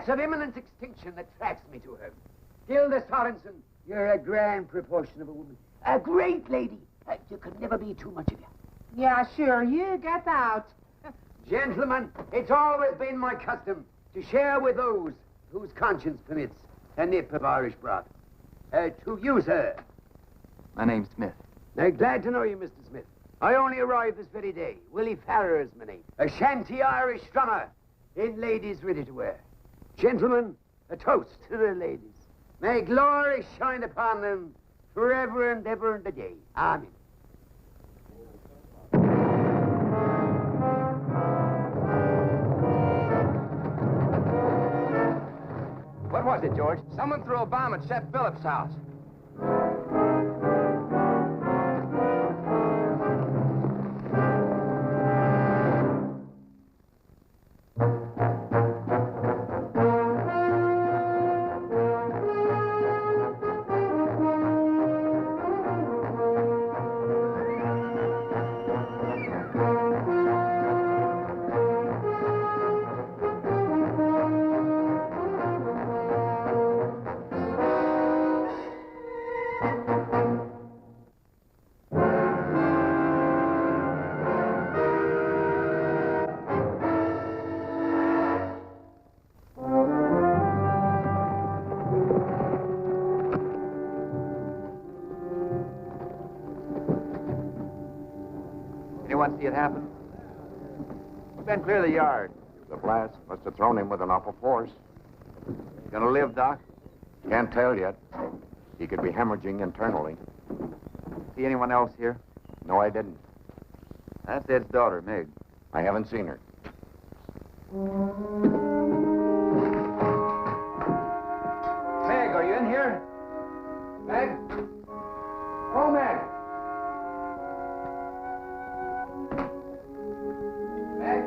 race of imminent extinction attracts me to her. Gilda Sorensen, you're a grand proportion of a woman. A great lady. You could never be too much of you. Yeah, sure. You get out. Gentlemen, it's always been my custom to share with those whose conscience permits a nip of Irish broth. To you, sir. My name's Smith. Glad to know you, Mr. Smith. I only arrived this very day. Willie Farrer is my name. A shanty Irish strummer in ladies ready to wear. Gentlemen, a toast to the ladies. May glory shine upon them forever and ever and a day. Amen. What was it, George? Someone threw a bomb at Chef Phillips' house. See it happen? Ben, clear the yard. The blast must have thrown him with an awful force. You gonna live, Doc? Can't tell yet. He could be hemorrhaging internally. See anyone else here? No, I didn't. That's Ed's daughter, Meg. I haven't seen her. Meg, are you in here? Meg? Oh, Meg! Meg?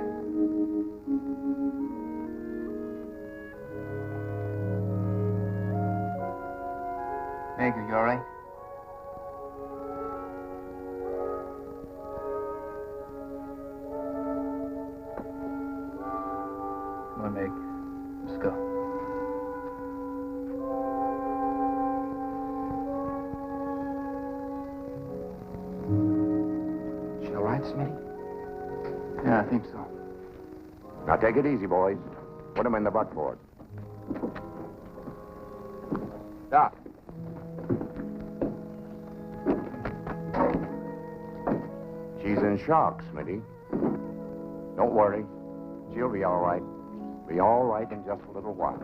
Meg, are you all right? Come on, Meg. Let's go. She all right, Smitty? Yeah, I think so. Now take it easy, boys. Put him in the buckboard. Doc. She's in shock, Smitty. Don't worry. She'll be all right. Be all right in just a little while.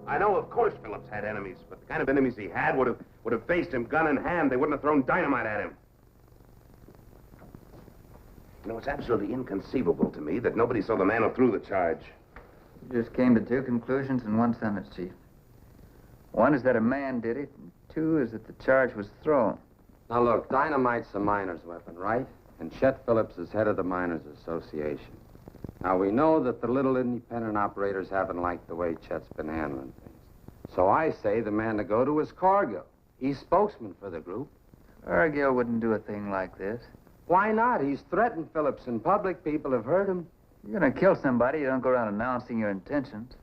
I know, of course Phillips had enemies, but the kind of enemies he had would have faced him gun in hand. They wouldn't have thrown dynamite at him. You know, it's absolutely inconceivable to me that nobody saw the man who threw the charge. You just came to two conclusions in one sentence, Chief. One is that a man did it, and two is that the charge was thrown. Now, look, dynamite's a miner's weapon, right? And Chet Phillips is head of the Miners Association. Now, we know that the little independent operators haven't liked the way Chet's been handling things. So I say the man to go to is Cargill. He's spokesman for the group. Cargill wouldn't do a thing like this. Why not? He's threatened Phillips in public. People have heard him. You're gonna kill somebody, you don't go around announcing your intentions.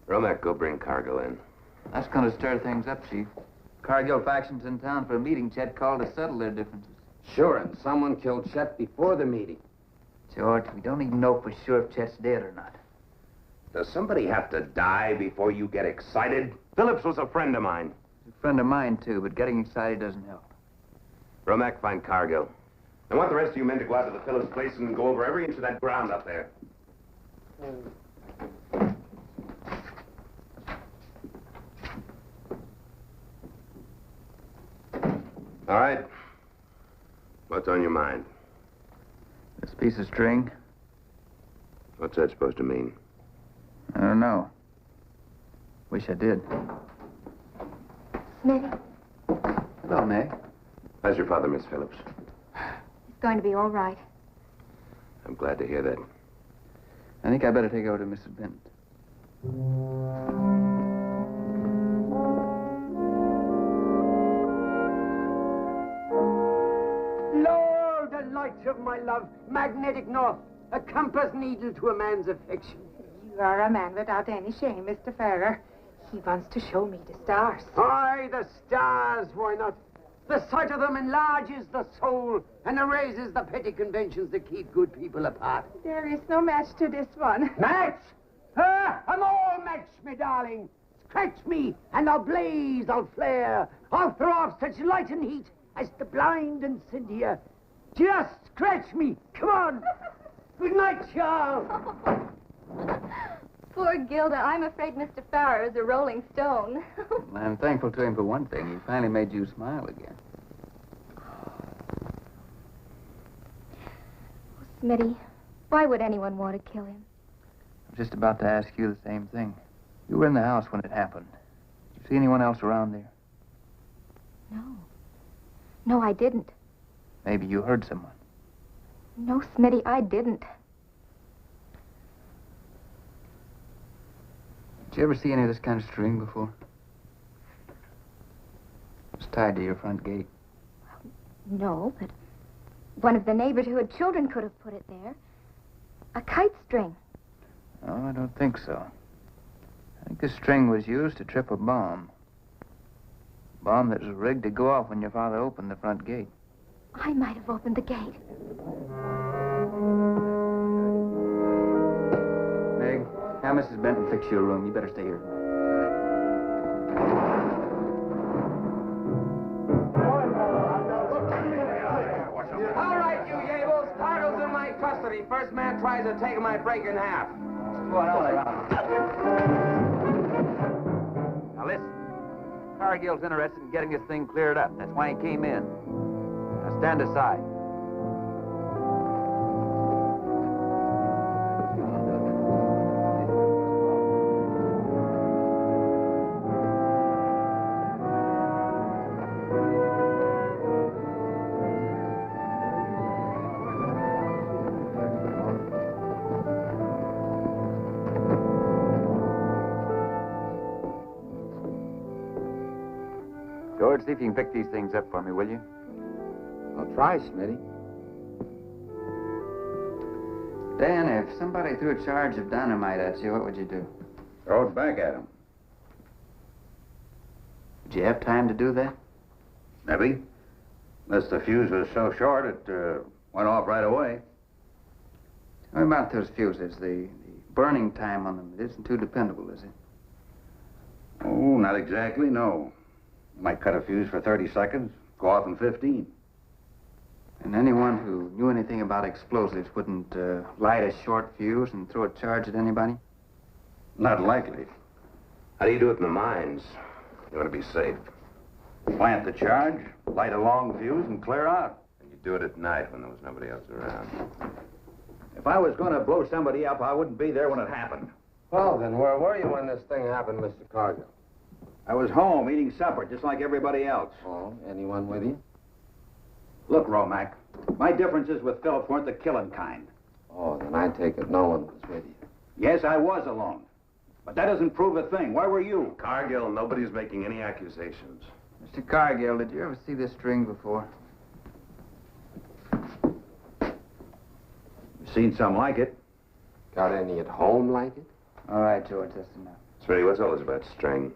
Romack, go bring Cargill in. That's gonna stir things up, Chief. Cargill faction's in town for a meeting Chet called to settle their differences. Sure, and someone killed Chet before the meeting. George, we don't even know for sure if Chet's dead or not. Does somebody have to die before you get excited? Phillips was a friend of mine. He's a friend of mine, too, but getting excited doesn't help. Romack, find Cargill. I want the rest of you men to go out to the Phillips place and go over every inch of that ground up there. All right. What's on your mind? This piece of string? What's that supposed to mean? I don't know. Wish I did. Smitty, Hello, Meg. How's your father, Miss Phillips? it's going to be all right. I'm glad to hear that. I think I better take over to Mrs. Benton. Lord, the light of my love, magnetic north, a compass needle to a man's affection. You are a man without any shame, Mr. Ferrer. He wants to show me the stars. Aye, the stars, why not? The sight of them enlarges the soul and erases the petty conventions that keep good people apart. There is no match to this one. Match? I'm all match, me darling. Scratch me, and I'll blaze, I'll flare. I'll throw off such light and heat as to blind and Cynthia. Just scratch me. Come on. Good night, Charles. Poor Gilda, I'm afraid Mr. Farrer is a rolling stone. I'm thankful to him for one thing. He finally made you smile again. Smitty, why would anyone want to kill him? I was just about to ask you the same thing. You were in the house when it happened. Did you see anyone else around there? No. No, I didn't. Maybe you heard someone. No, Smitty, I didn't. Did you ever see any of this kind of string before? It's tied to your front gate. No, but one of the neighbors who had children could have put it there. A kite string. No, I don't think so. I think this string was used to trip a bomb. A bomb that was rigged to go off when your father opened the front gate. I might have opened the gate. Meg, have Mrs. Benton fix you a room. You better stay here. All right, you Yables. Cargo's in my custody. First man tries to take my break in half. Now listen. Cargill's interested in getting this thing cleared up. That's why he came in. Now stand aside. George, see if you can pick these things up for me, will you? I'll try, Smitty. Dan, if somebody threw a charge of dynamite at you, what would you do? Throw it back at him. Did you have time to do that? Maybe. Unless the fuse was so short, it went off right away. Tell me about those fuses. The burning time on them, it isn't too dependable, is it? Oh, not exactly, no. You might cut a fuse for 30 seconds, go off in 15. And anyone who knew anything about explosives wouldn't light a short fuse and throw a charge at anybody? Not likely. How do you do it in the mines? You want to be safe. Plant the charge, light a long fuse, and clear out. And you do it at night when there was nobody else around. If I was going to blow somebody up, I wouldn't be there when it happened. Well, then, where were you when this thing happened, Mr. Cargill? I was home eating supper, just like everybody else. Oh, anyone with you? Look, Romack, my differences with Phillips weren't the killing kind. Oh, then I take it no one was with you. Yes, I was alone. But that doesn't prove a thing. Where were you? Cargill, nobody's making any accusations. Mr. Cargill, did you ever see this string before? Seen some like it. Got any at home like it? All right, George, that's enough. Smitty, what's all this about string?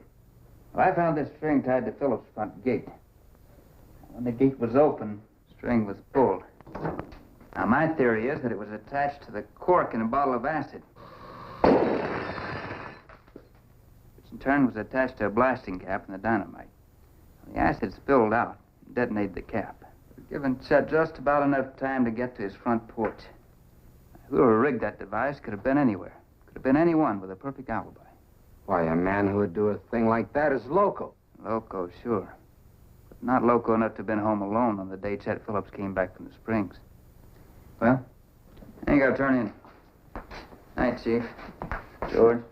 Well, I found this string tied to Phillips' front gate. When the gate was open, the string was pulled. Now, my theory is that it was attached to the cork in a bottle of acid, which in turn was attached to a blasting cap in the dynamite. The acid spilled out and detonated the cap. It was given Chet just about enough time to get to his front porch. Whoever rigged that device could have been anywhere. Could have been anyone with a perfect alibi. Why, a man who would do a thing like that is loco. Loco, sure. Not loco enough to have been home alone on the day Chet Phillips came back from the Springs. Well, I think I'll turn in. Night, Chief. George.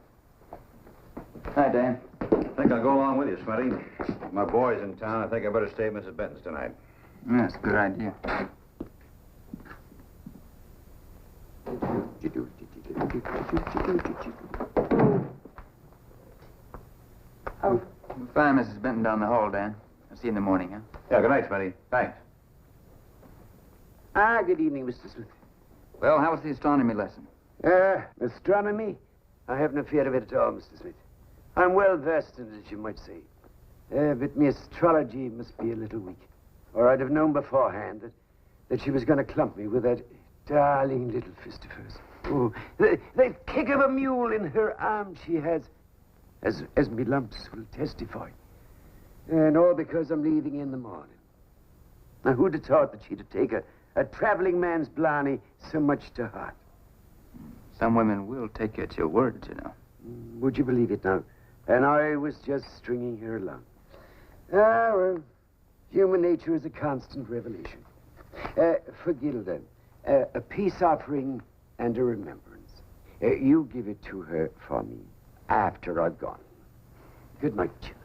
Hi, Dan. I think I'll go along with you, Smitty. My boy's in town. I think I better stay at Mrs. Benton's tonight. Yeah, that's a good idea. We'll find Mrs. Benton down the hall, Dan. I'll see you in the morning, huh? Yeah, good night, Smitty. Thanks. Good evening, Mr. Smith. Well, how was the astronomy lesson? Astronomy? I have no fear of it at all, Mr. Smith. I'm well versed in it, as you might say. But my astrology must be a little weak. Or I'd have known beforehand that she was going to clump me with that darling little fist of hers. Oh, the kick of a mule in her arm she has, as me lumps will testify. And all because I'm leaving in the morning. Now, who'd have thought that she'd have taken a traveling man's blarney so much to heart? Some women will take you at your word, you know. Would you believe it now? And I was just stringing her along. Well, human nature is a constant revelation. For Gilda, a peace offering and a remembrance. You give it to her for me after I've gone. Good night, Gilda.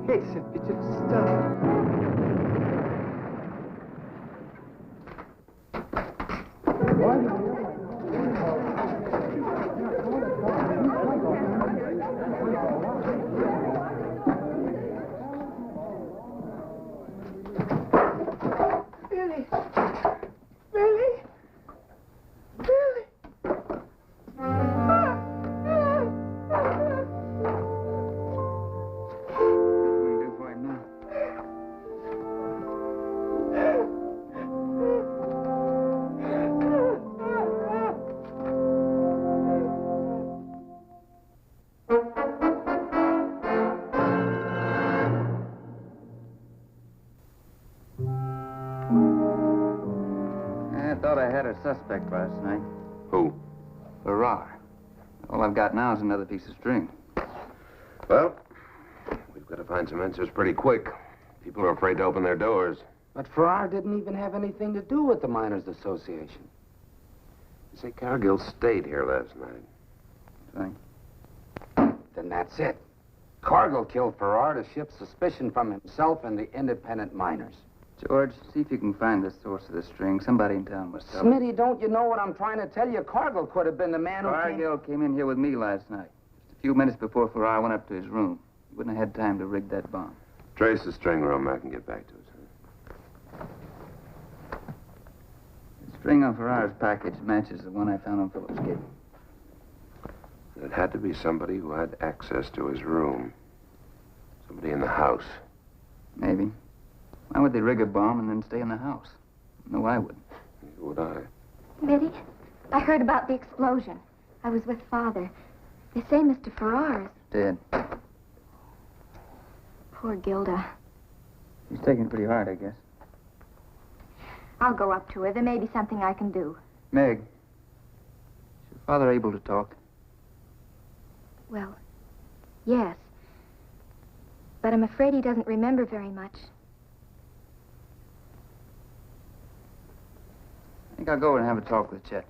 It's a bit of stuff. Billy! Billy! Billy! I thought I had a suspect last night. Who? Farrar. All I've got now is another piece of string. Well, we've got to find some answers pretty quick. People are afraid to open their doors. But Farrar didn't even have anything to do with the Miners' Association. You say Cargill stayed here last night. Right. Then that's it. Cargill killed Farrar to shift suspicion from himself and the independent miners. George, see if you can find the source of the string. Somebody in town must have it. Smitty, don't you know what I'm trying to tell you? Cargill could have been the man who Cargill came in here with me last night. Just a few minutes before Farrar went up to his room. He wouldn't have had time to rig that bomb. Trace the string, Romack, and get back to us. The string on Farrar's package matches the one I found on Phillips' gate. It had to be somebody who had access to his room. Somebody in the house. Maybe. Why would they rig a bomb and then stay in the house? No, I wouldn't. Neither would I. Mitty, I heard about the explosion. I was with Father. They say Mr. Farrar is... Dead. Poor Gilda. He's taking it pretty hard, I guess. I'll go up to her. There may be something I can do. Meg, is your father able to talk? Well, yes. But I'm afraid he doesn't remember very much. I think I'll go over and have a talk with Chet.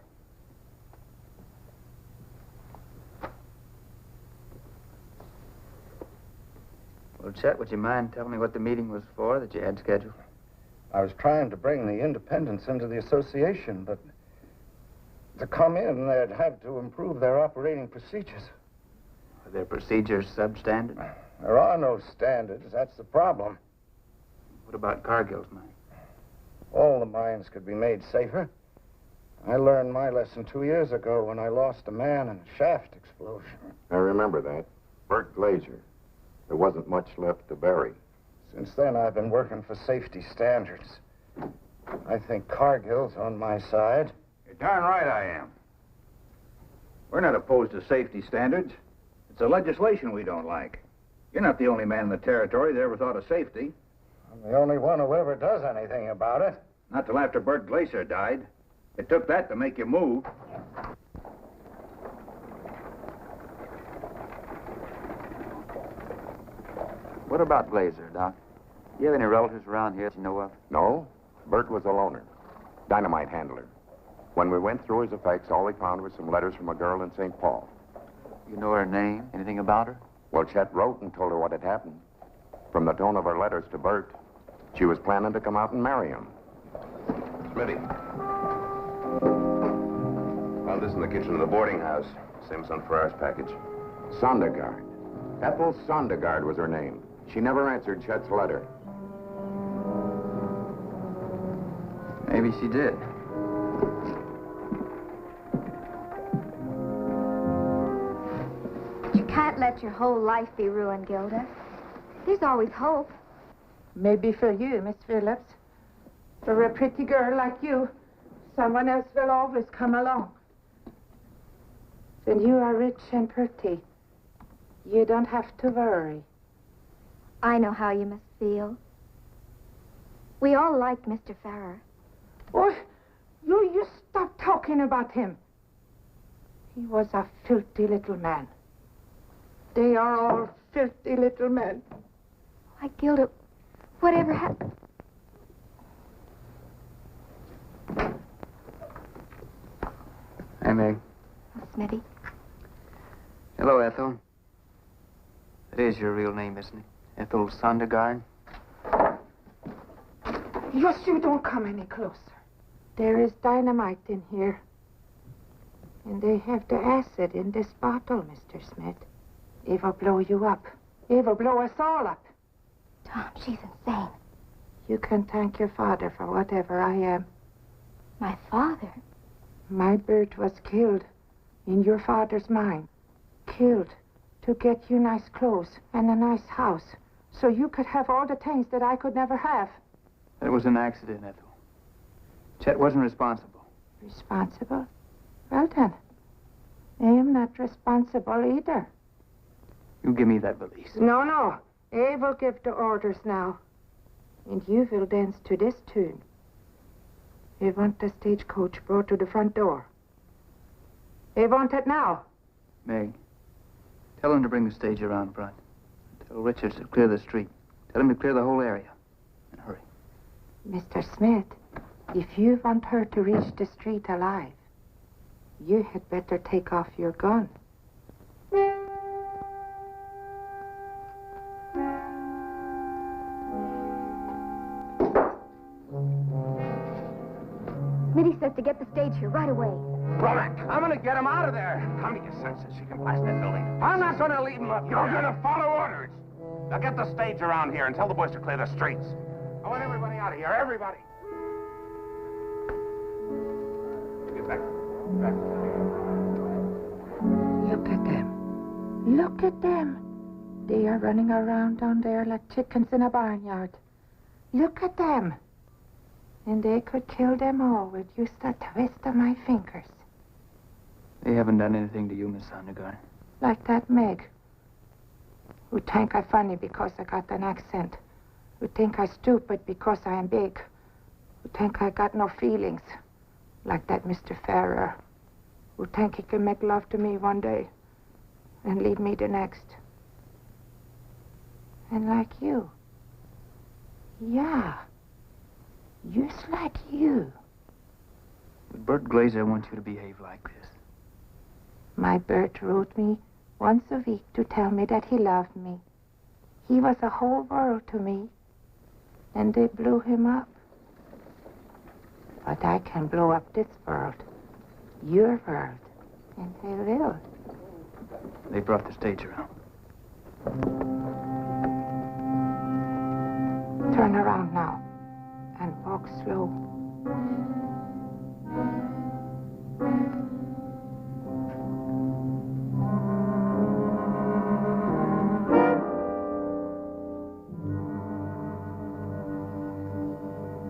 Well, Chet, would you mind telling me what the meeting was for that you had scheduled? I was trying to bring the independents into the association, but to come in, they'd have to improve their operating procedures. their procedures substandard? There are no standards. That's the problem. What about Cargill's mine? All the mines could be made safer. I learned my lesson 2 years ago when I lost a man in a shaft explosion. I remember that. Bert Glazier. There wasn't much left to bury. Since then, I've been working for safety standards. I think Cargill's on my side. You're darn right I am. We're not opposed to safety standards. It's the legislation we don't like. You're not the only man in the territory that ever thought of safety. I'm the only one who ever does anything about it. Not till after Bert Glazier died. It took that to make you move. What about Glazier, Doc? Do you have any relatives around here that you know of? No, Bert was a loner. Dynamite handler. When we went through his effects, all we found was some letters from a girl in St. Paul. You know her name? Anything about her? Well, Chet wrote and told her what had happened. From the tone of her letters to Bert, she was planning to come out and marry him. Smitty. Found this in the kitchen of the boarding house. Same as on Ferrar's package. Sondergaard. Ethel Sondergaard was her name. She never answered Chet's letter. Maybe she did. You can't let your whole life be ruined, Gilda. There's always hope. Maybe for you, Miss Phillips. For a pretty girl like you, someone else will always come along. When you are rich and pretty, you don't have to worry. I know how you must feel. We all liked Mr. Farrer. Oh, you stop talking about him. He was a filthy little man. They are all filthy little men. Why, Gilda, whatever happened? Hey, Meg. Oh, Smitty. Hello, Ethel. That is your real name, isn't it? Ethel Sondergaard? Yes, you don't come any closer. There is dynamite in here. And they have the acid in this bottle, Mr. Smith. It will blow you up. It will blow us all up. Tom, she's insane. You can thank your father for whatever I am. My father? My Bert was killed in your father's mine. Killed to get you nice clothes and a nice house so you could have all the things that I could never have. That was an accident, Ethel. Chet wasn't responsible. Responsible? Well then, I am not responsible either. You give me that valise. No, no. I will give the orders now. And you will dance to this tune. I want the stagecoach brought to the front door. I want it now. Meg, tell him to bring the stage around front. Tell Richards to clear the street. Tell him to clear the whole area. And hurry. Mr. Smith, if you want her to reach the street alive, you had better take off your gun. Smitty says to get the stage here right away. Romack, I'm gonna get him out of there. Come to your senses. You can blast that building. I'm not gonna leave him up. You're gonna follow orders. Now get the stage around here and tell the boys to clear the streets. I want everybody out of here. Everybody. Get back. Back. Look at them. Look at them. They are running around down there like chickens in a barnyard. Look at them. And they could kill them all with just a twist of my fingers. They haven't done anything to you, Miss Sondergaard. Like that Meg. Who think I funny because I got an accent. Who think I stupid because I am big. Who think I got no feelings. Like that Mr. Farrer. Who think he can make love to me one day and leave me the next. And like you. Yeah. Just like you. But Bert Glazier wants you to behave like this. My Bert wrote me once a week to tell me that he loved me. He was a whole world to me. And they blew him up. But I can blow up this world. Your world. And I will. They brought the stage around. Turn around now and walk slow.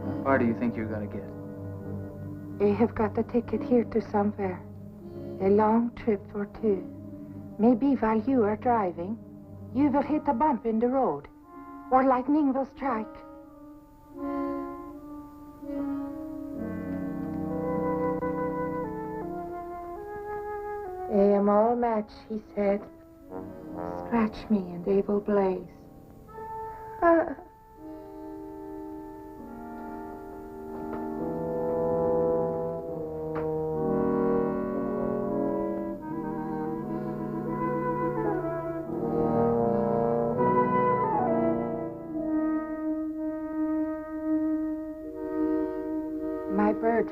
How far do you think you're going to get? I have got a ticket here to somewhere. A long trip for two. Maybe while you are driving, you will hit a bump in the road, or lightning will strike. I am all match, he said. Scratch me and they will blaze.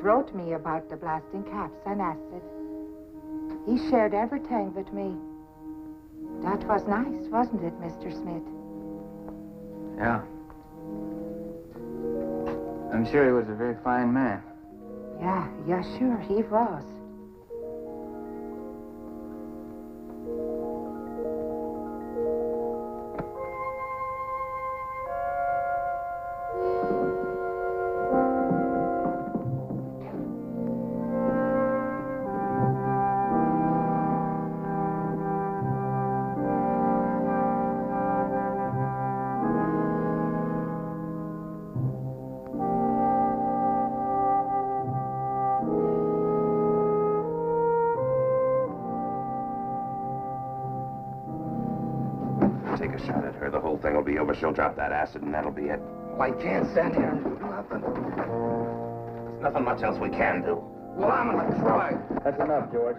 Wrote me about the blasting caps and acid. He shared everything with me. That was nice, wasn't it, Mr. Smith? Yeah. I'm sure he was a very fine man. Yeah, sure, he was. Take a shot at her. The whole thing will be over. She'll drop that acid, and that'll be it. Well, I can't stand here and do nothing. There's nothing much else we can do. Well, I'm gonna try. That's enough, George.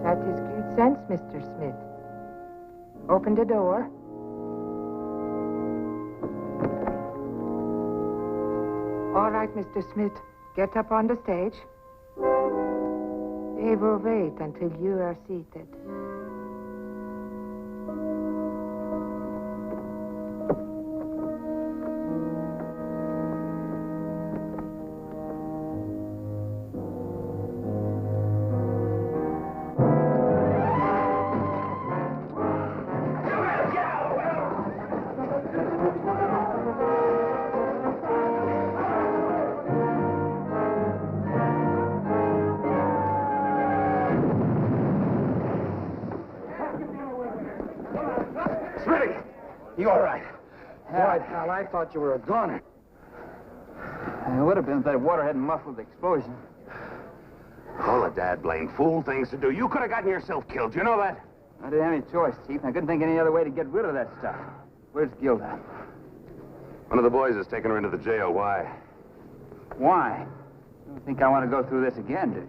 That is good sense, Mr. Smith. Open the door. All right, Mr. Smith. Get up on the stage. They will wait until you are seated. You all right? Boy, pal, I thought you were a goner. It would have been if that water hadn't muffled the explosion. All the dad-blamed fool things to do. You could have gotten yourself killed. You know that? I didn't have any choice, Chief, and I couldn't think of any other way to get rid of that stuff. Where's Gilda? One of the boys has taken her into the jail. Why? Why? You don't think I want to go through this again, do you?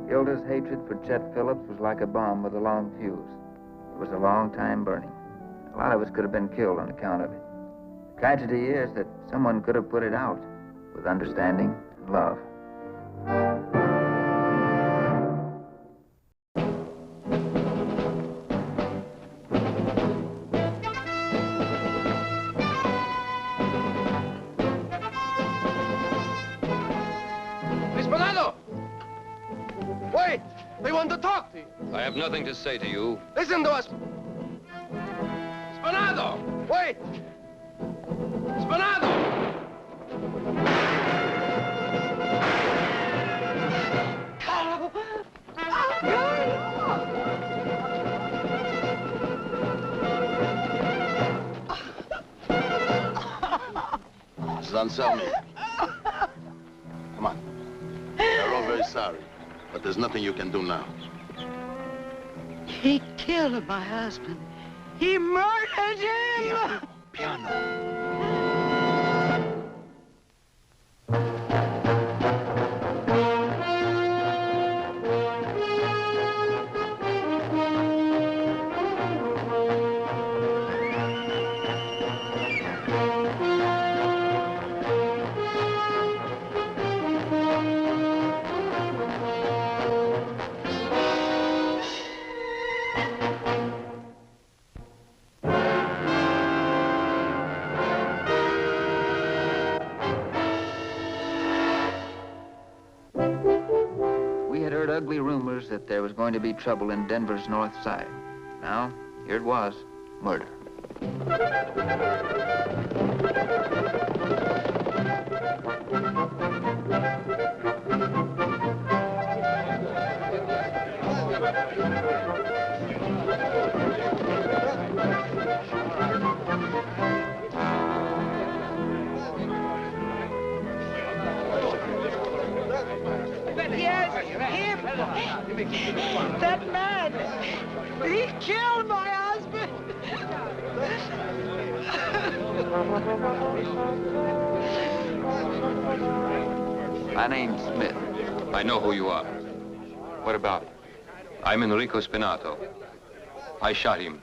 Gilda's hatred for Chet Phillips was like a bomb with a long fuse. It was a long time burning. A lot of us could have been killed on account of it. The tragedy is that someone could have put it out with understanding and love. Wait! They want to talk to you. I have nothing to say to you. Listen to us. Spanado! Wait! Spanado! This is Anselmi. Come on. We're all very sorry, but there's nothing you can do now. He killed my husband. He murdered him! Piano. that there was going to be trouble in Denver's north side. Now, here it was, murder. That man, he killed my husband. My name's Smith. I know who you are. What about it? I'm Enrico Spinato. I shot him.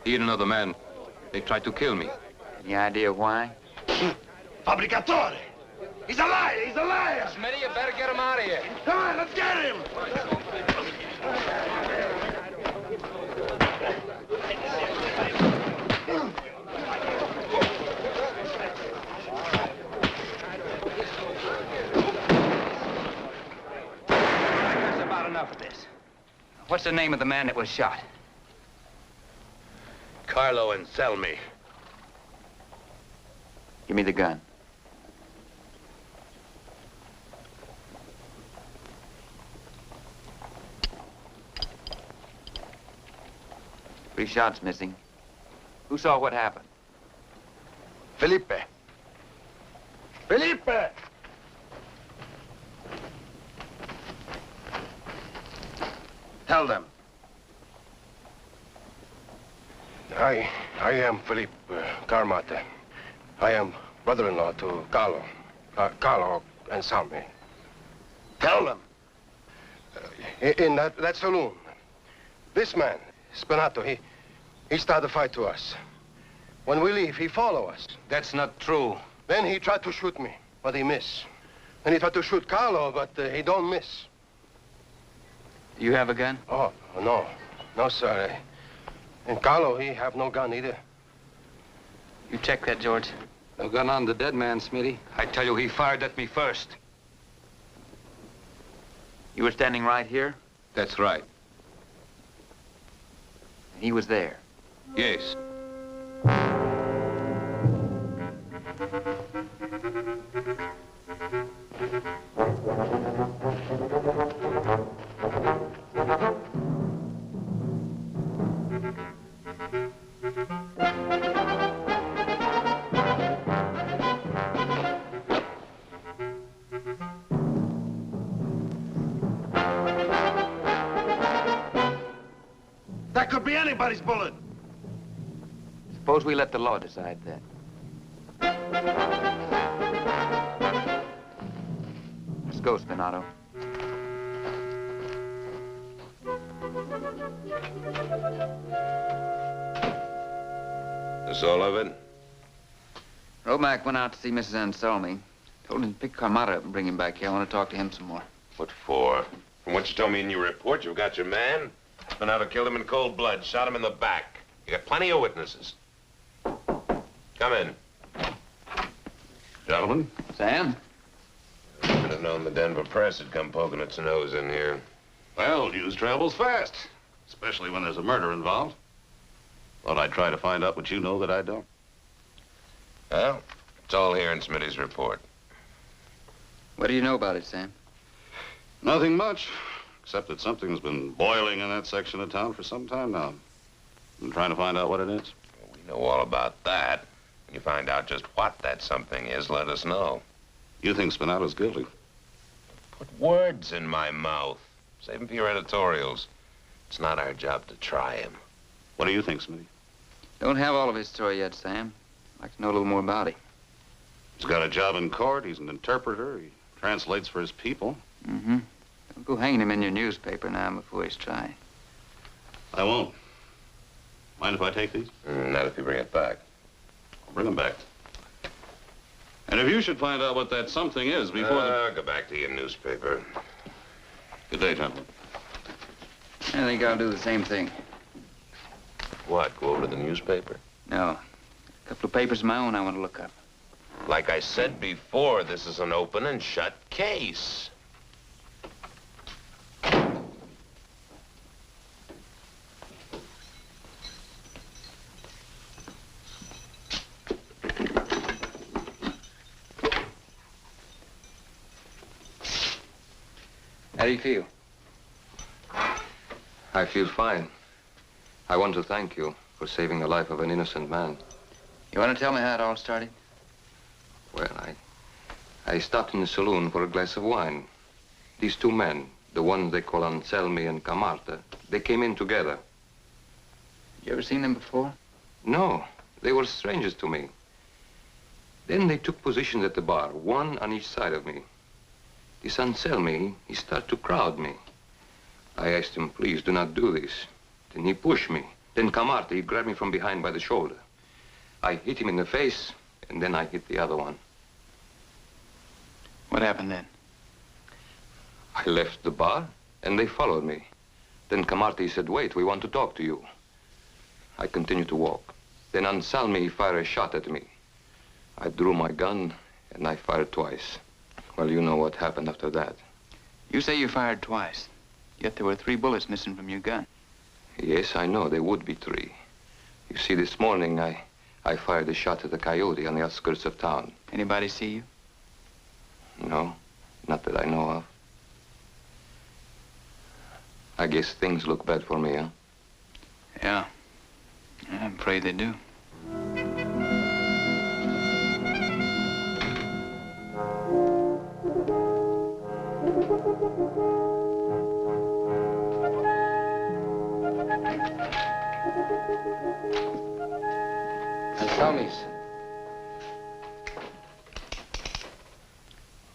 He and another man, they tried to kill me. Any idea why? Fabricatore! He's a liar! He's a liar! Smitty, you better get him out of here. Come on, let's get him! That's about enough of this. What's the name of the man that was shot? Carlo and Selmy. Give me the gun. Three shots missing. Who saw what happened? Felipe. Felipe! Tell them. I am Felipe Carmate. I am brother-in-law to Carlo. Carlo and Salmi. Tell them. In that saloon, this man, Spinato, he started a fight to us. When we leave, he follow us. That's not true. Then he tried to shoot me, but he missed. Then he tried to shoot Carlo, but he don't miss. You have a gun? Oh, no. No, sir. And Carlo, he have no gun either. You check that, George. No gun on the dead man, Smitty. I tell you, he fired at me first. You were standing right here? That's right. And he was there? Yes. That could be anybody's bullet. Suppose we let the law decide that. Let's go, Spinato. That's all of it? Romack went out to see Mrs. Anselmi. Told him to pick Carmata up and bring him back here. I want to talk to him some more. What for? From what you told me in your report, you've got your man. Spinato killed him in cold blood, shot him in the back. You got plenty of witnesses. Come in. Gentlemen? Sam? Should have known the Denver press had come poking its nose in here. Well, news travels fast, especially when there's a murder involved. Thought I'd try to find out what you know that I don't. Well, it's all here in Smitty's report. What do you know about it, Sam? Nothing much, except that something's been boiling in that section of town for some time now. I'm trying to find out what it is. We know all about that. When you find out just what that something is, let us know. You think Spinato's guilty? Put words in my mouth. Save him for your editorials. It's not our job to try him. What do you think, Smitty? Don't have all of his story yet, Sam. I'd like to know a little more about him. He's got a job in court. He's an interpreter. He translates for his people. Mm-hmm. Don't go hanging him in your newspaper now before he's tried. I won't. Mind if I take these? Not if you bring it back. I'll bring them back. And if you should find out what that something is before Go back to your newspaper. Good day, gentlemen. I think I'll do the same thing. What, go over to the newspaper? No. A couple of papers of my own I want to look up. Like I said before, this is an open and shut case. do you feel? I feel fine. I want to thank you for saving the life of an innocent man. You want to tell me how it all started? Well, I stopped in the saloon for a glass of wine. These two men, the ones they call Anselmi and Camarta, they came in together. You ever seen them before? No, they were strangers to me. Then they took positions at the bar, one on each side of me. This Anselmi, he started to crowd me. I asked him, please do not do this. Then he pushed me. Then Camarta, he grabbed me from behind by the shoulder. I hit him in the face, and then I hit the other one. What happened then? I left the bar, and they followed me. Then Camarta, he said, wait, we want to talk to you. I continued to walk. Then Anselmi, he fired a shot at me. I drew my gun, and I fired twice. Well, you know what happened after that. You say you fired twice, yet there were 3 bullets missing from your gun. Yes, I know. There would be 3. You see, this morning, I fired a shot at a coyote on the outskirts of town. Anybody see you? No, not that I know of. I guess things look bad for me, huh? Yeah. I'm afraid they do. Anselmi's.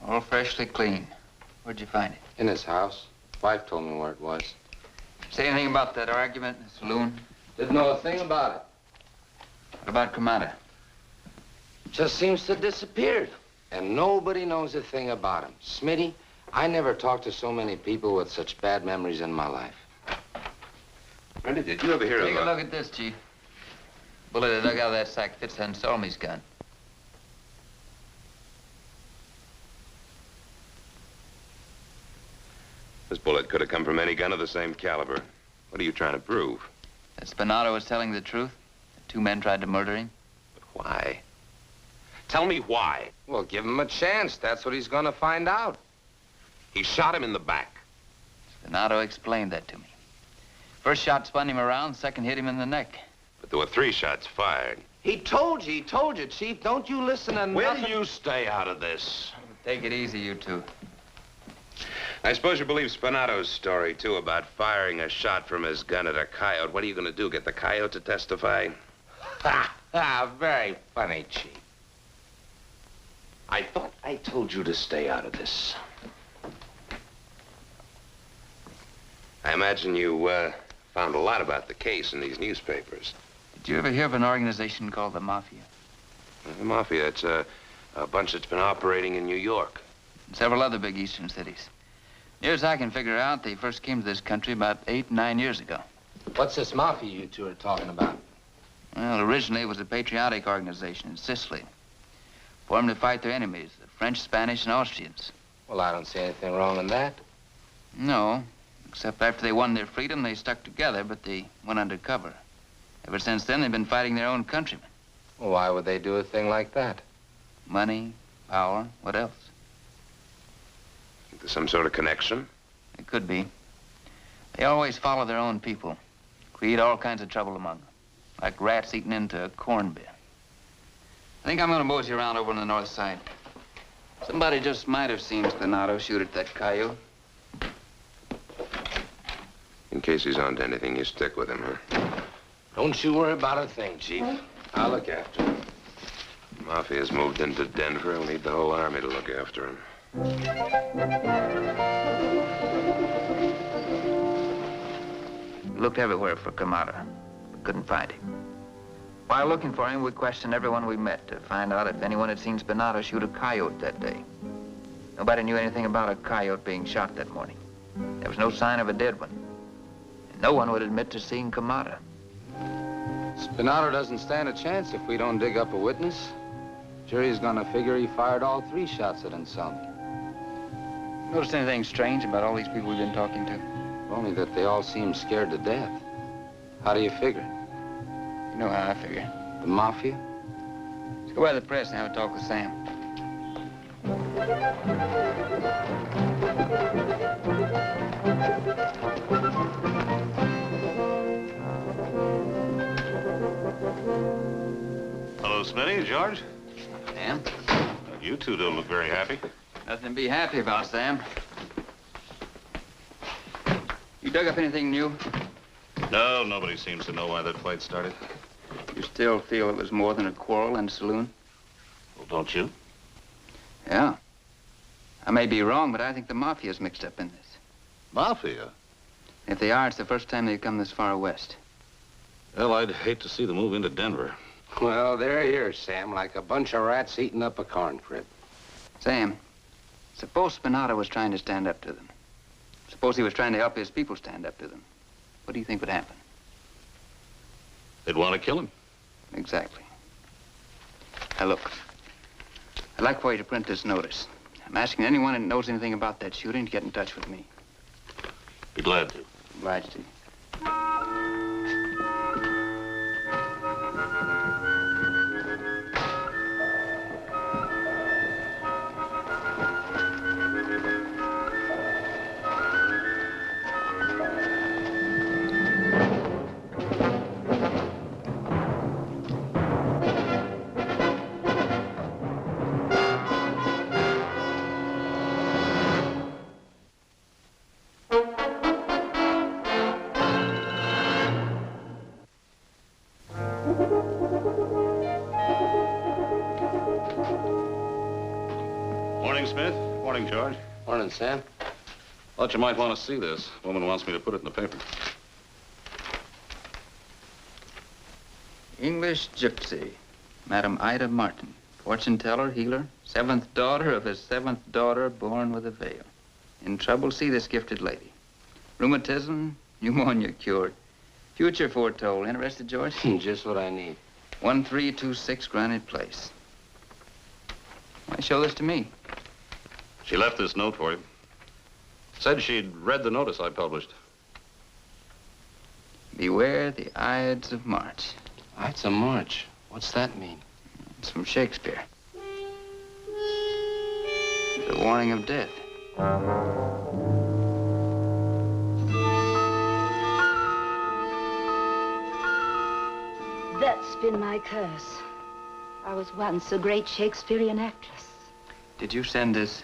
All freshly clean. Where'd you find it? In his house. Wife told me where it was. Say anything about that argument in the saloon? Didn't know a thing about it. What about Kamada? Just seems to have disappeared. And nobody knows a thing about him. Smitty, I never talked to so many people with such bad memories in my life. Randy, did you ever hear of Take a look at this, Chief. Bullet I dug out of that sack fits Anselmi's gun. This bullet could have come from any gun of the same caliber. What are you trying to prove? That Spinato was telling the truth? The 2 men tried to murder him? But why? Tell me why. Well, give him a chance. That's what he's gonna find out. He shot him in the back. Spinato explained that to me. First shot spun him around, second hit him in the neck. But there were 3 shots fired. He told you, Chief. Don't you listen to Will nothing. you stay out of this? Take it easy, you 2. I suppose you believe Spinato's story, too, about firing a shot from his gun at a coyote. What are you going to do, get the coyote to testify? Very funny, Chief. I thought I told you to stay out of this. I imagine you found a lot about the case in these newspapers. Did you ever hear of an organization called the Mafia? The Mafia, it's a bunch that's been operating in New York. And several other big eastern cities. Near as I can figure out, they first came to this country about 8, 9 years ago. What's this Mafia you 2 are talking about? Well, originally it was a patriotic organization in Sicily. Formed to fight their enemies, the French, Spanish, and Austrians. Well, I don't see anything wrong in that. No, except after they won their freedom, they stuck together, but they went undercover. Ever since then, they've been fighting their own countrymen. Well, why would they do a thing like that? Money, power, what else? Think there's some sort of connection? It could be. They always follow their own people. Create all kinds of trouble among them. Like rats eating into a corn bin. I think I'm gonna mosey around over on the north side. Somebody just might have seen Spinato shoot at that coyote. In case he's onto anything, you stick with him, huh? Don't you worry about a thing, Chief. I'll look after him. Mafia's moved into Denver. He'll need the whole army to look after him. Looked everywhere for Kamada, but couldn't find him. While looking for him, we questioned everyone we met to find out if anyone had seen Spinato shoot a coyote that day. Nobody knew anything about a coyote being shot that morning. There was no sign of a dead one. And no one would admit to seeing Kamada. Spinato doesn't stand a chance if we don't dig up a witness. Jury's gonna figure he fired all 3 shots at Anselmi. Noticed anything strange about all these people we've been talking to? Only that they all seem scared to death. How do you figure? You know how I figure. The Mafia? Let's go by the press and have a talk with Sam. Hello, Smitty. George? Sam? You two don't look very happy. Nothing to be happy about, Sam. You dug up anything new? No, nobody seems to know why that fight started. You still feel it was more than a quarrel in a saloon? Well, don't you? Yeah. I may be wrong, but I think the Mafia's mixed up in this. Mafia? If they are, it's the first time they've come this far west. Well, I'd hate to see them move into Denver. Well, they're here, Sam, like a bunch of rats eating up a corn crib. Sam, suppose Spinato was trying to stand up to them. Suppose he was trying to help his people stand up to them. What do you think would happen? They'd want to kill him. Exactly. Now, look. I'd like for you to print this notice. I'm asking anyone that knows anything about that shooting to get in touch with me. Be glad to. Obliged to you. Morning, Smith. Morning, George. Morning, Sam. Thought you might want to see this. Woman wants me to put it in the paper. English gypsy, Madam Ida Martin, fortune teller, healer, 7th daughter of his 7th daughter born with a veil. In trouble, see this gifted lady. Rheumatism, pneumonia cured. Future foretold. Interested, George? Just what I need. 1326 Granite Place. Why show this to me? She left this note for you. Said she'd read the notice I published. Beware the Ides of March. Ides of March? What's that mean? It's from Shakespeare. The warning of death. That's been my curse. I was once a great Shakespearean actress. Did you send this?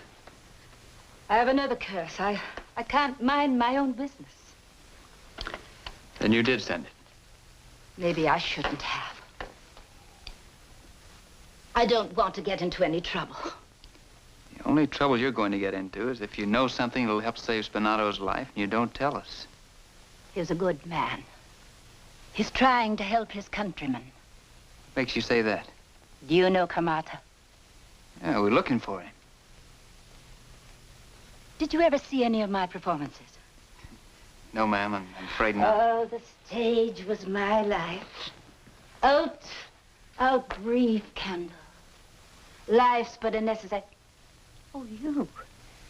I have another curse. I can't mind my own business. Then you did send it. Maybe I shouldn't have. I don't want to get into any trouble. The only trouble you're going to get into is if you know something that'll help save Spinato's life and you don't tell us. He's a good man. He's trying to help his countrymen. Makes you say that? Do you know Kamata? Yeah, we're looking for him. Did you ever see any of my performances? No, ma'am, I'm afraid not. Oh, the stage was my life. Out, brief candle. Life's but a necessary... Oh,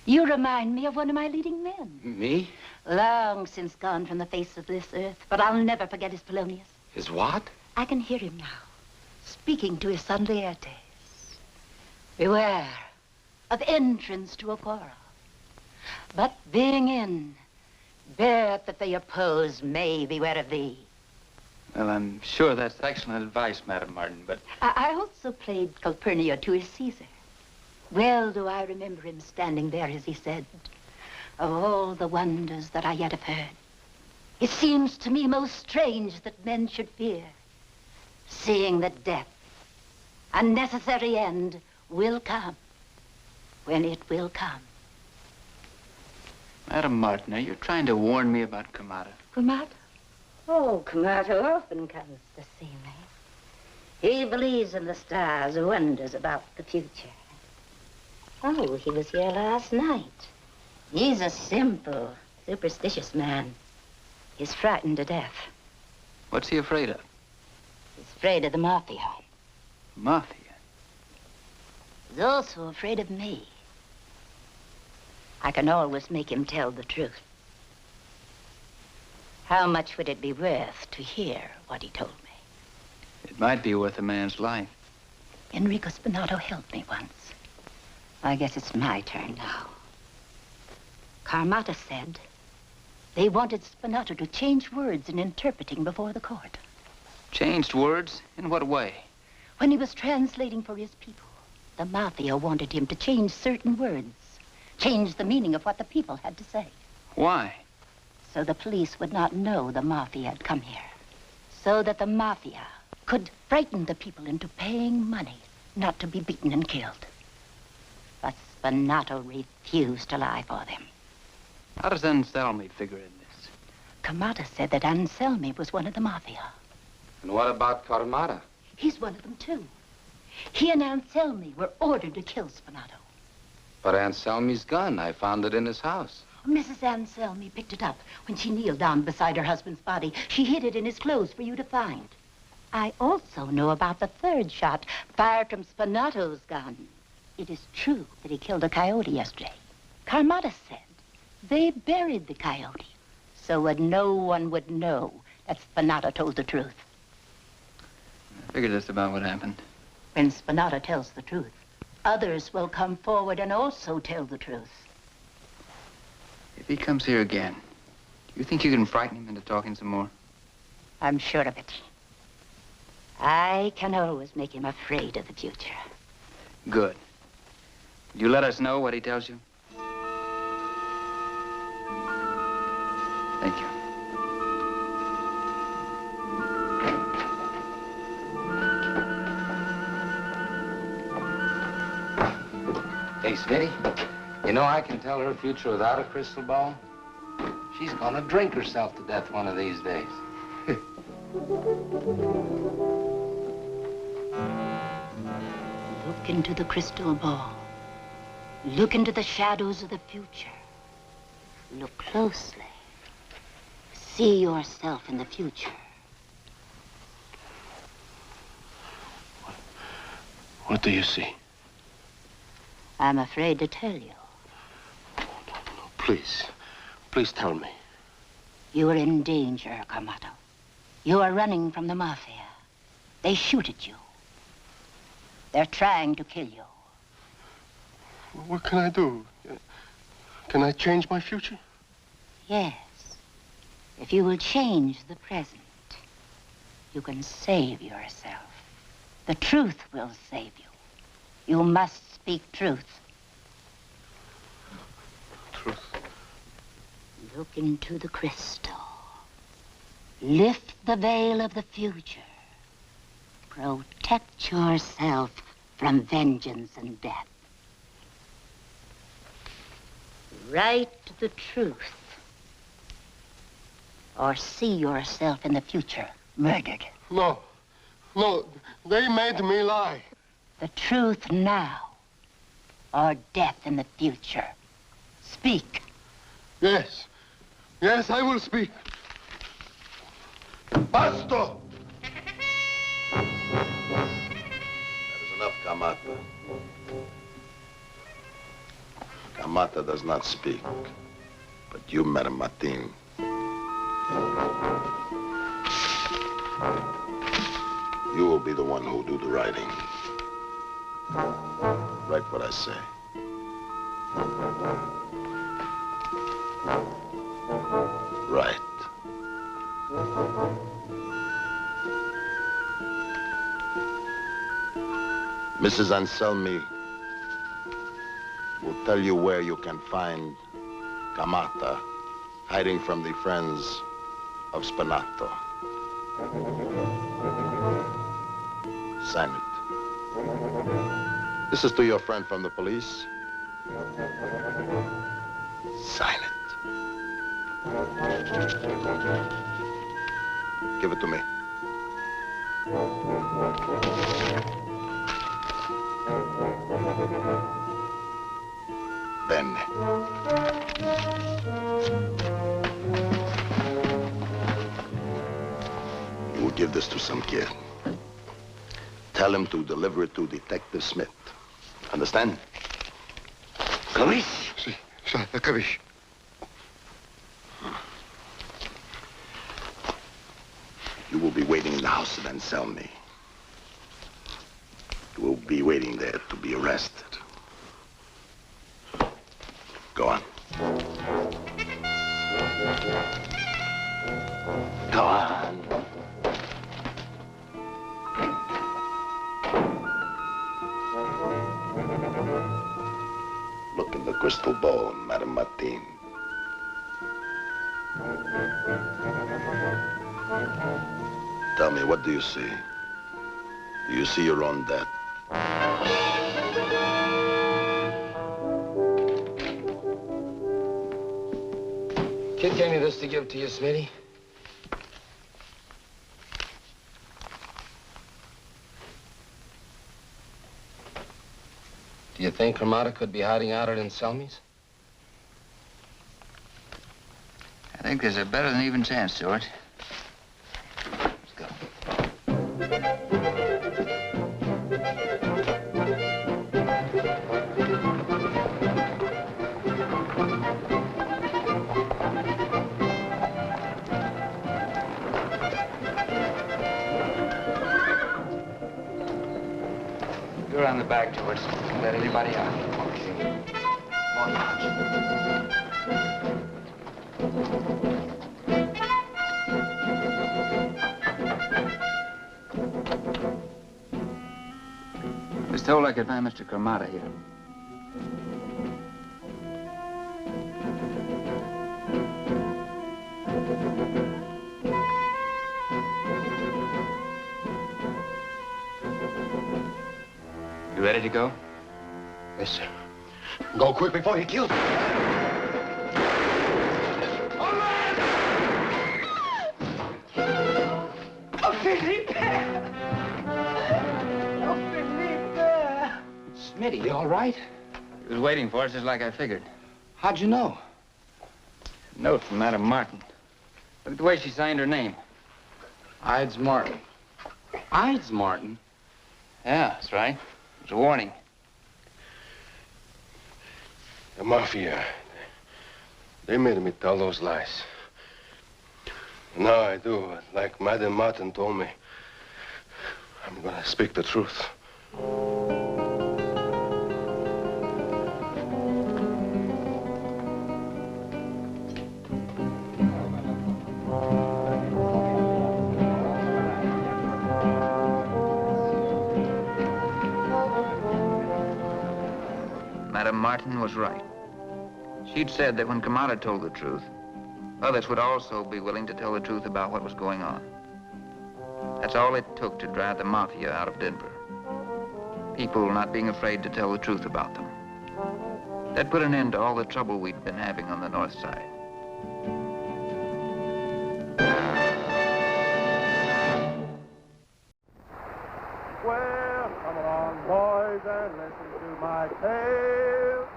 you remind me of one of my leading men. Me? Long since gone from the face of this earth, but I'll never forget his Polonius. His what? I can hear him now, speaking to his son Laertes. Beware of entrance to a quarrel. But being in, bear that they oppose may beware of thee. Well, I'm sure that's excellent advice, Madam Martin, but... I also played Calpurnio to his Caesar. Well do I remember him standing there as he said, of all the wonders that I yet have heard, it seems to me most strange that men should fear, seeing that death, a necessary end, will come when it will come. Madam Martin, are you trying to warn me about Kamata? Kamata? Oh, Kamata often comes to see me. He believes in the stars, wonders about the future. Oh, he was here last night. He's a simple, superstitious man. He's frightened to death. What's he afraid of? He's afraid of the Mafia. Mafia? He's also afraid of me. I can always make him tell the truth. How much would it be worth to hear what he told me? It might be worth a man's life. Enrico Spinato helped me once. I guess it's my turn now. Carmata said, They wanted Spinato to change words in interpreting before the court. Changed words? In what way? When he was translating for his people, the Mafia wanted him to change certain words, change the meaning of what the people had to say. Why? So the police would not know the Mafia had come here. So that the Mafia could frighten the people into paying money not to be beaten and killed. But Spinato refused to lie for them. How does Anselmi figure in this? Camata said that Anselmi was one of the Mafia. And what about Carmata? He's one of them, too. He and Anselmi were ordered to kill Spinato. But Anselmi's gun, I found it in his house. Mrs. Anselmi picked it up when she kneeled down beside her husband's body. She hid it in his clothes for you to find. I also know about the third shot fired from Spinato's gun. It is true that he killed a coyote yesterday. Carmata said they buried the coyote so that no one would know that Spinato told the truth. I figured that's about what happened. When Spinato tells the truth, others will come forward and also tell the truth. If he comes here again, do you think you can frighten him into talking some more? I'm sure of it. I can always make him afraid of the future. Good. Will you let us know what he tells you? Thank you. Hey, Smitty, you know I can tell her future without a crystal ball? She's gonna drink herself to death one of these days. Look into the crystal ball. Look into the shadows of the future. Look closely. See yourself in the future. What do you see? I'm afraid to tell you. Please. Please tell me. You are in danger, Carmato. You are running from the Mafia. They shoot at you. They're trying to kill you. What can I do? Can I change my future? Yes. If you will change the present, you can save yourself. The truth will save you. You must speak truth. Truth? Look into the crystal. Lift the veil of the future. Protect yourself from vengeance and death. Write the truth. Or see yourself in the future murdered. No. No, they made me lie. The truth now, or death in the future. Speak. Yes. Yes, I will speak. Basta! That is enough, Camata. Camata does not speak, but you, Madame Martin. You will be the one who will do the writing. Write what I say. Right. Mrs. Anselmi will tell you where you can find Camata hiding from the friends of Spinato. Sign it. This is to your friend from the police. Sign it. Give it to me. Bene. You will give this to some kid. Tell him to deliver it to Detective Smith. Understand? Capisci? Sì, capisci. You will be waiting in the house of Anselmi. You will be waiting there to be arrested. Go on. Go on. Look in the crystal ball, Madame Martin. Tell me, what do you see? Do you see your own death? Kid gave me this to give to you, Smitty. Do you think Gramada could be hiding out at Anselmi's? I think there's a better than even chance, George. Let's go. You're on the back, George. Don't let anybody out. Okay. Come on, I was told I could find Mr. Gramada here. You ready to go? Yes, sir. Go quick before he kills me. Smitty, you all right? He was waiting for us just like I figured. How'd you know? Note from Madame Martin. Look at the way she signed her name. Ides Martin. Ides Martin? Yeah, that's right. It was a warning. The Mafia. They made me tell those lies. Now I do, like Madame Martin told me. I'm gonna speak the truth. Madame Martin was right. She'd said that when Gramada told the truth, others would also be willing to tell the truth about what was going on. That's all it took to drive the Mafia out of Denver. People not being afraid to tell the truth about them. That put an end to all the trouble we'd been having on the north side. Well, come along, boys, and listen to my tale.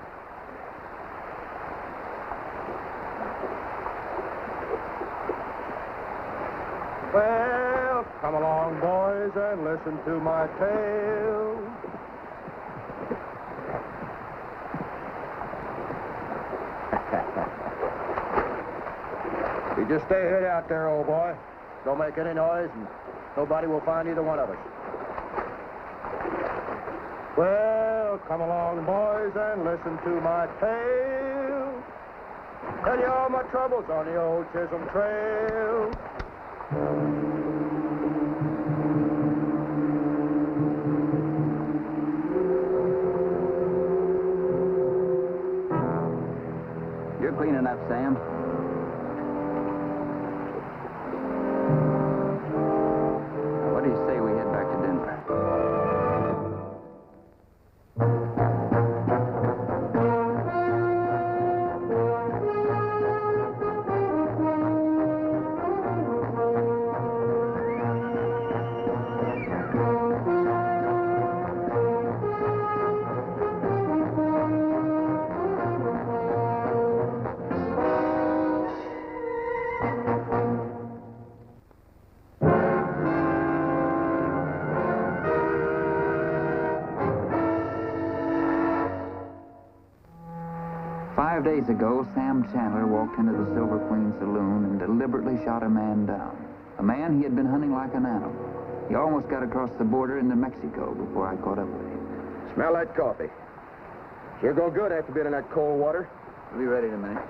Well, come along, boys, and listen to my tale. You just stay hid out there, old boy. Don't make any noise, and nobody will find either one of us. Well, come along, boys, and listen to my tale. Tell you all my troubles on the old Chisholm Trail. You're clean enough, Sam. What do you say we head back to Denver? 5 days ago, Sam Chandler walked into the Silver Queen Saloon and deliberately shot a man down. A man he had been hunting like an animal. He almost got across the border into Mexico before I caught up with him. Smell that coffee. Sure go good after being in that cold water. We'll be ready in a minute.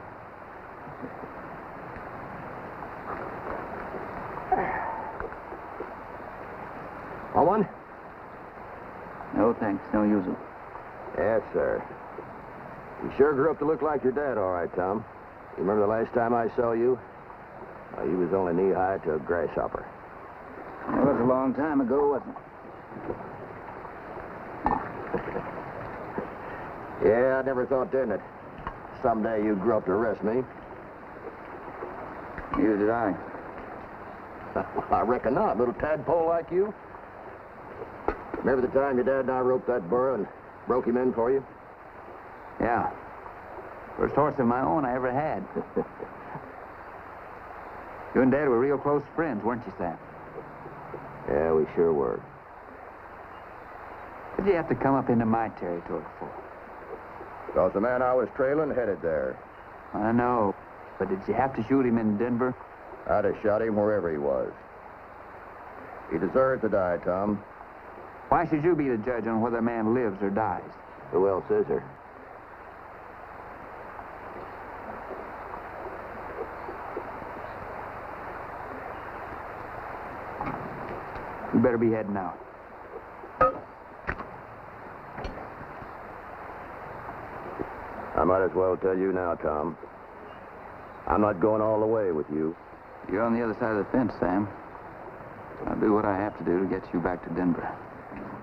No, thanks. No use it. Yes, sir. You sure grew up to look like your dad, all right, Tom. You remember the last time I saw you? You was only knee-high to a grasshopper. Well, that was a long time ago, wasn't it? Yeah, I never thought then that someday you'd grow up to arrest me. Neither did I. I reckon not. Little tadpole like you. Remember the time your dad and I roped that burro and broke him in for you? Yeah. First horse of my own I ever had. You and Dad were real close friends, weren't you, Sam? Yeah, we sure were. What did you have to come up into my territory for? Because the man I was trailing headed there. I know. But did you have to shoot him in Denver? I'd have shot him wherever he was. He deserved to die, Tom. Why should you be the judge on whether a man lives or dies? Who else is there? You better be heading out. I might as well tell you now, Tom. I'm not going all the way with you. You're on the other side of the fence, Sam. I'll do what I have to do to get you back to Denver.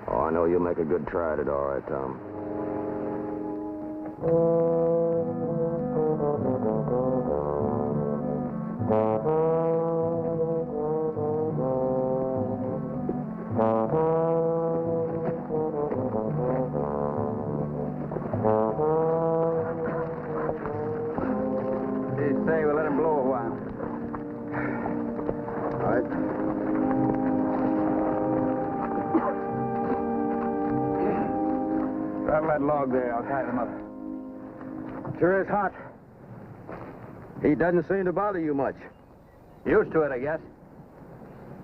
Oh, I know you'll make a good try at it, all right, Tom. Say, we'll let him blow a while. All right. Rattle that log there. I'll tie them up. Sure is hot. He doesn't seem to bother you much. Used to it, I guess.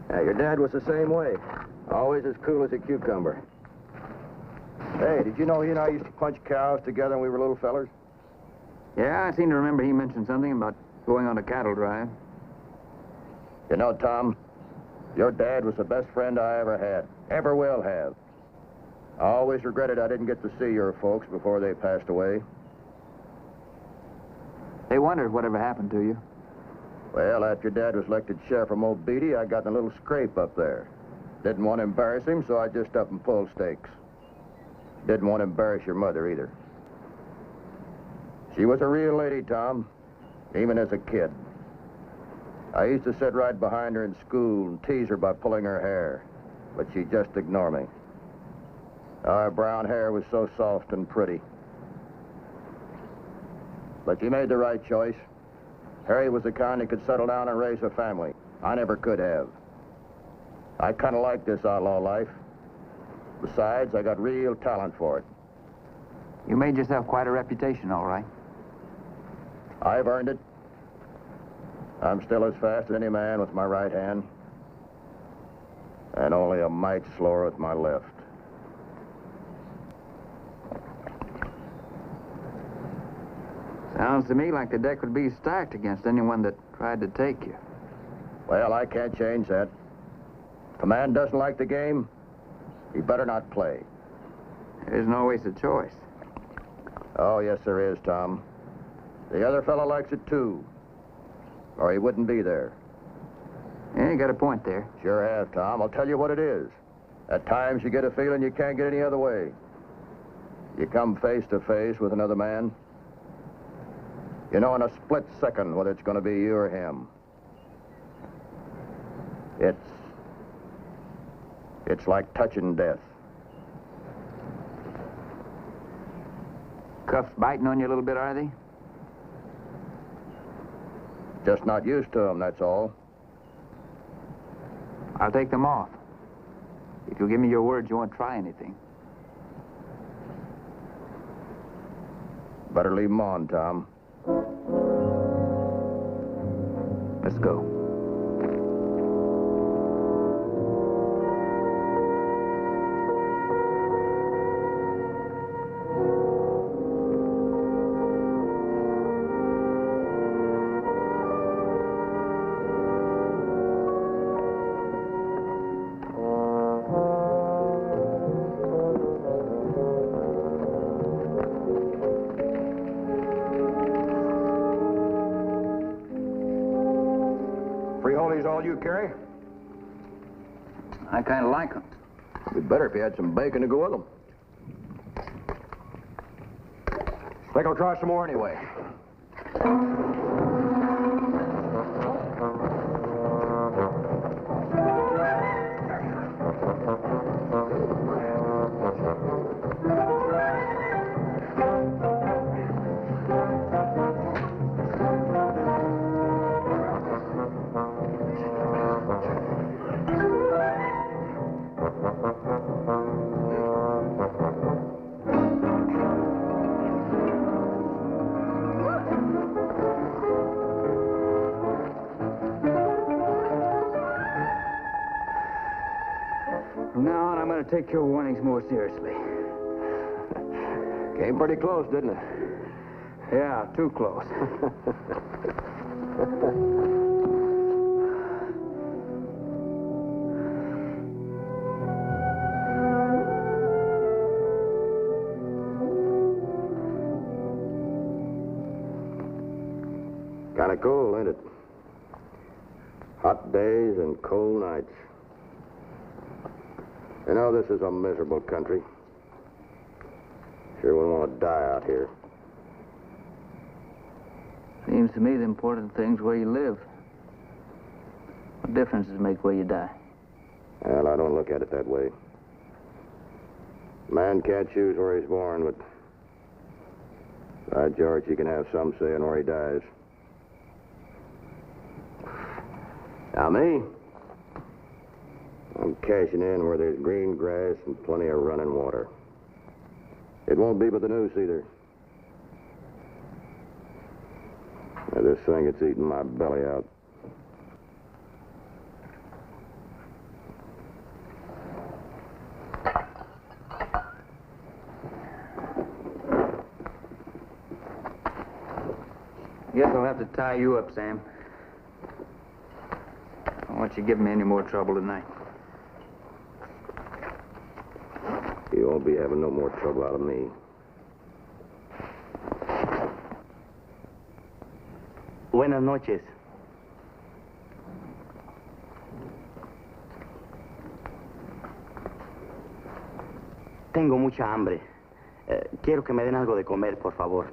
Yeah, your dad was the same way. Always as cool as a cucumber. Hey, did you know he and I used to punch cows together when we were little fellers? Yeah, I seem to remember he mentioned something about going on a cattle drive. You know, Tom, your dad was the best friend I ever had. Ever will have. I always regretted I didn't get to see your folks before they passed away. They wondered whatever happened to you. Well, after Dad was elected sheriff from Old Beatty, I got in a little scrape up there. Didn't want to embarrass him, so I just up and pulled stakes. Didn't want to embarrass your mother either. She was a real lady, Tom, even as a kid. I used to sit right behind her in school and tease her by pulling her hair, but she'd just ignore me. Her brown hair was so soft and pretty. But she made the right choice. Harry was the kind that could settle down and raise a family. I never could have. I kind of like this outlaw life. Besides, I got real talent for it. You made yourself quite a reputation, all right. I've earned it. I'm still as fast as any man with my right hand, and only a mite slower with my left. Sounds to me like the deck would be stacked against anyone that tried to take you. Well, I can't change that. If a man doesn't like the game, he better not play. There isn't always a choice. Oh, yes, there is, Tom. The other fellow likes it, too. Or he wouldn't be there. Yeah, you got a point there. Sure have, Tom. I'll tell you what it is. At times you get a feeling you can't get any other way. You come face to face with another man. You know in a split second whether it's going to be you or him. It's like touching death. Cuffs biting on you a little bit, are they? Just not used to them, that's all. I'll take them off. If you'll give me your word you won't try anything. Better leave them on, Tom. Let's go. is all you carry? I kind of like them. It'd be better if you had some bacon to go with them. Think I'll try some more anyway. From now on, I'm going to take your warnings more seriously. Came pretty close, didn't it? Yeah, too close. Kind of cold, ain't it? Hot days and cold nights. You know, this is a miserable country. Sure wouldn't want to die out here. Seems to me the important thing's where you live. What difference does it make where you die? Well, I don't look at it that way. Man can't choose where he's born, but by George, he can have some say in where he dies. Now, me, I'm cashing in where there's green grass and plenty of running water. It won't be with the noose either. Now, this thing, it's eating my belly out. Guess I'll have to tie you up, Sam. I don't want you giving me any more trouble tonight. You won't be having no more trouble out of me. Buenas noches. Tengo mucha hambre. Quiero que me den algo de comer, por favor.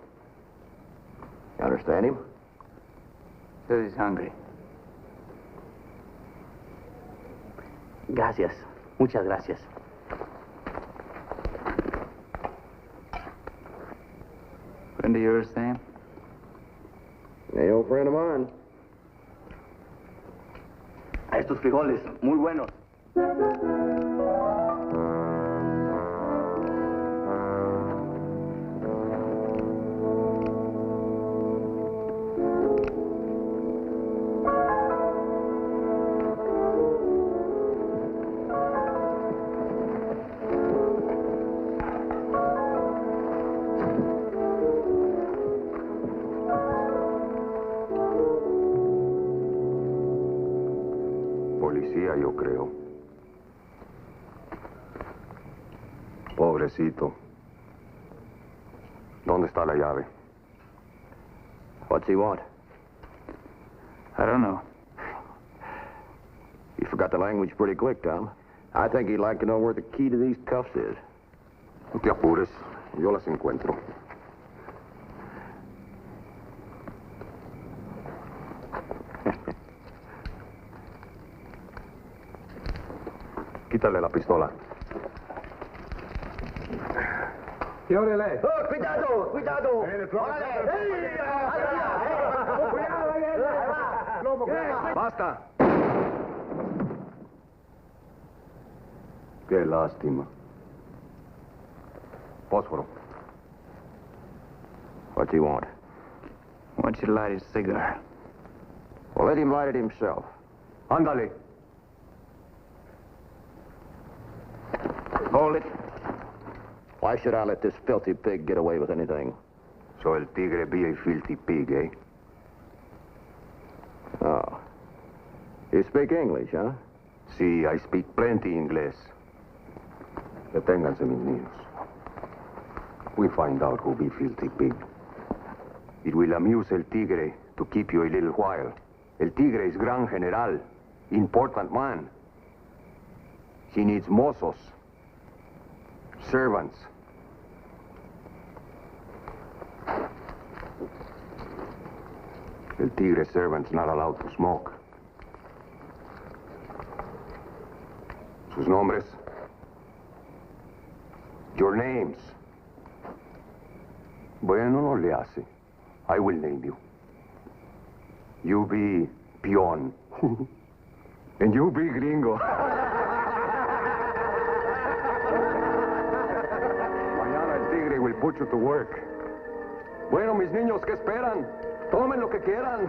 You understand him? Says he's hungry. Gracias. Muchas gracias. Friend of yours, Sam? An old friend of mine. A estos frijoles, muy buenos. Policía, yo creo. Pobrecito. ¿Dónde está la llave? What's he want? I don't know. You forgot the language pretty quick, Tom. I think he'd like to know where the key to these cuffs is. No te apures. Yo las encuentro. Quítale la pistola. ¡Órale! ¡Oh, cuidado! ¡Cuidado! ¡Basta! Qué lástima. Fósforo. What's he want? I want you to light his cigar. Well, let him light it himself. Ándale. Hold it. Why should I let this filthy pig get away with anything? So el tigre be a filthy pig, eh? Oh. You speak English, huh? Sí, I speak plenty inglés. Deténganse, mis niños. We find out who be filthy pig. It will amuse el tigre to keep you a little while. El tigre is gran general. Important man. He needs mozos. Servants. El Tigre servant's not allowed to smoke. Sus nombres. Your names. Bueno, no le hace. I will name you. You be Peon. And you be Grjngo. Mañana el Tigre will put you to work. Bueno, mis niños, ¿qué esperan? Tomen lo que quieran.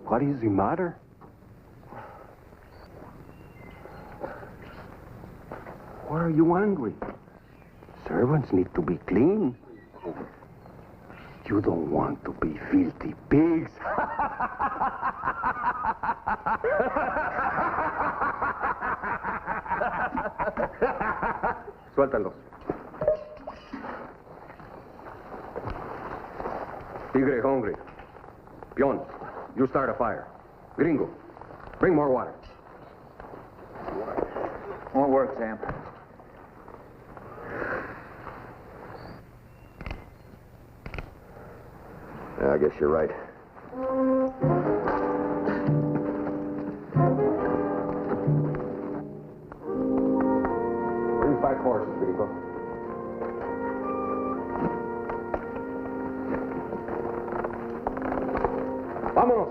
What is the matter? Why are you angry? Servants need to be clean. You don't want to be filthy pigs. Suéltalos. Tigre hungry. Peon, you start a fire. Grjngo, bring more water. Won't work, Sam. Yeah, I guess you're right. 5 horses, Grjngo. Vámonos.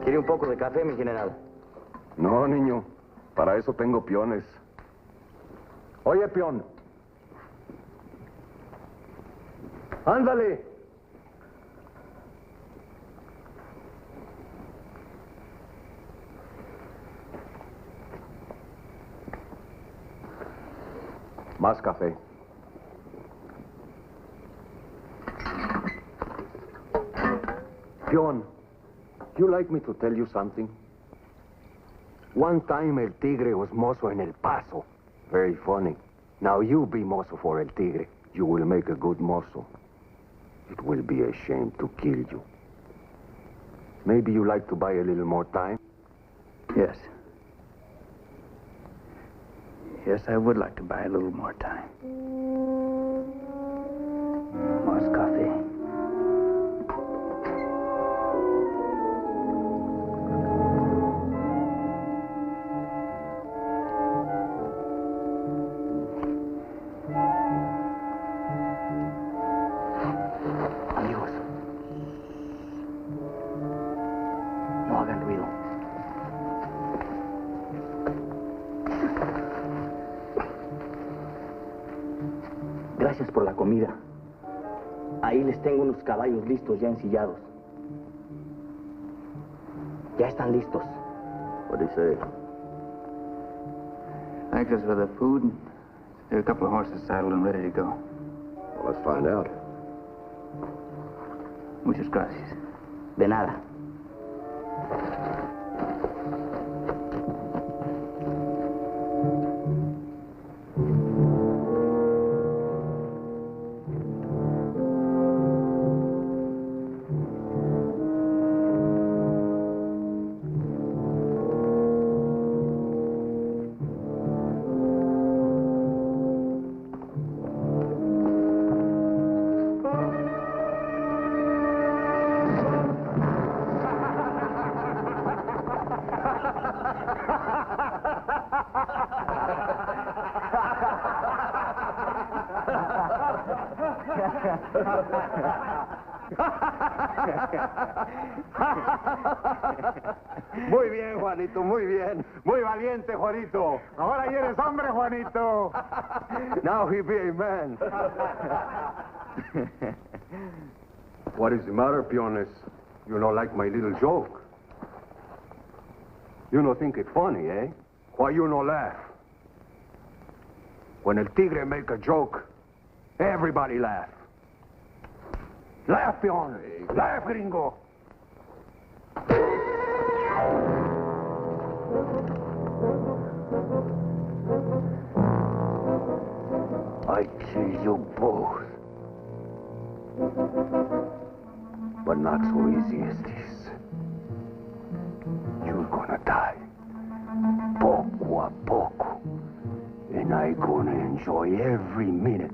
¿Quiere un poco de café, mi general? No, niño. Para eso tengo peones. Oye, peón. Ándale. Más café. Peon, you like me to tell you something? One time El Tigre was mozo en El Paso. Very funny. Now you be mozo for El Tigre. You will make a good mozo. It will be a shame to kill you. Maybe you like to buy a little more time? Yes. Yes, I would like to buy a little more time. More coffee. Gracias por la comida. Ahí les tengo unos caballos listos ya ensillados. Ya están listos. What do you say? Thanks us for the food. There are a couple of horses saddled and ready to go. Well, let's find out. Muchas gracias. De nada. Muy bien, Juanito, muy bien. Muy valiente, Juanito. Ahora ya eres hombre, Juanito. Now he be a man. What is the matter, Piones? You don't like my little joke? You don't think it funny, eh? Why you no laugh? When El Tigre make a joke, everybody laugh. Laugh, Piones. Laugh, Grjngo. I kill you both. But not so easy as this. You're gonna die. Poco a poco. And I gonna enjoy every minute.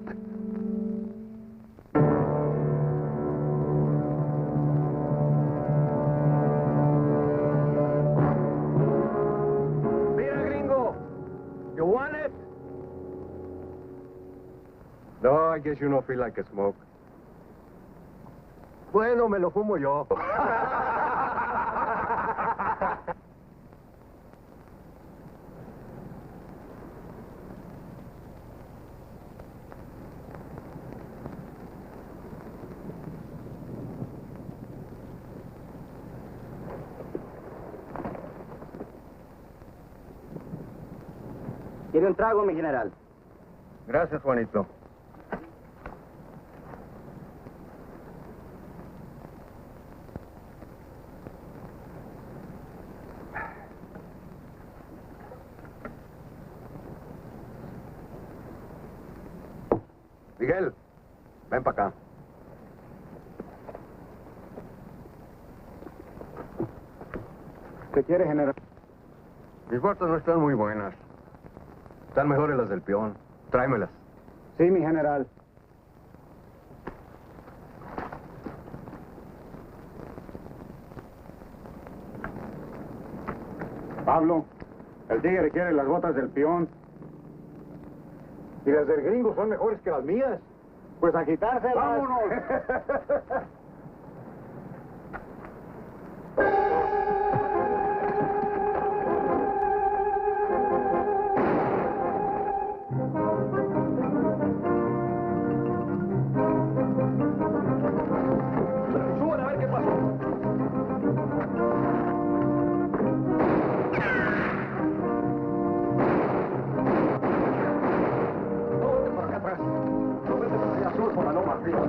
Mira, Grjngo. You want it? No, I guess you don't feel like a smoke. Bueno, me lo fumo yo. ¿Quiere un trago, mi general? Gracias, Juanito. Miguel, ven para acá. ¿Qué quiere, general? Mis botas no están muy buenas. Están mejores las del peón. Tráemelas. Sí, mi general. Pablo, el tigre quiere las botas del peón. Y las del Grjngo son mejores que las mías. Pues a quitárselas. ¡Vámonos! Suban a ver qué pasó. Por la loma arriba.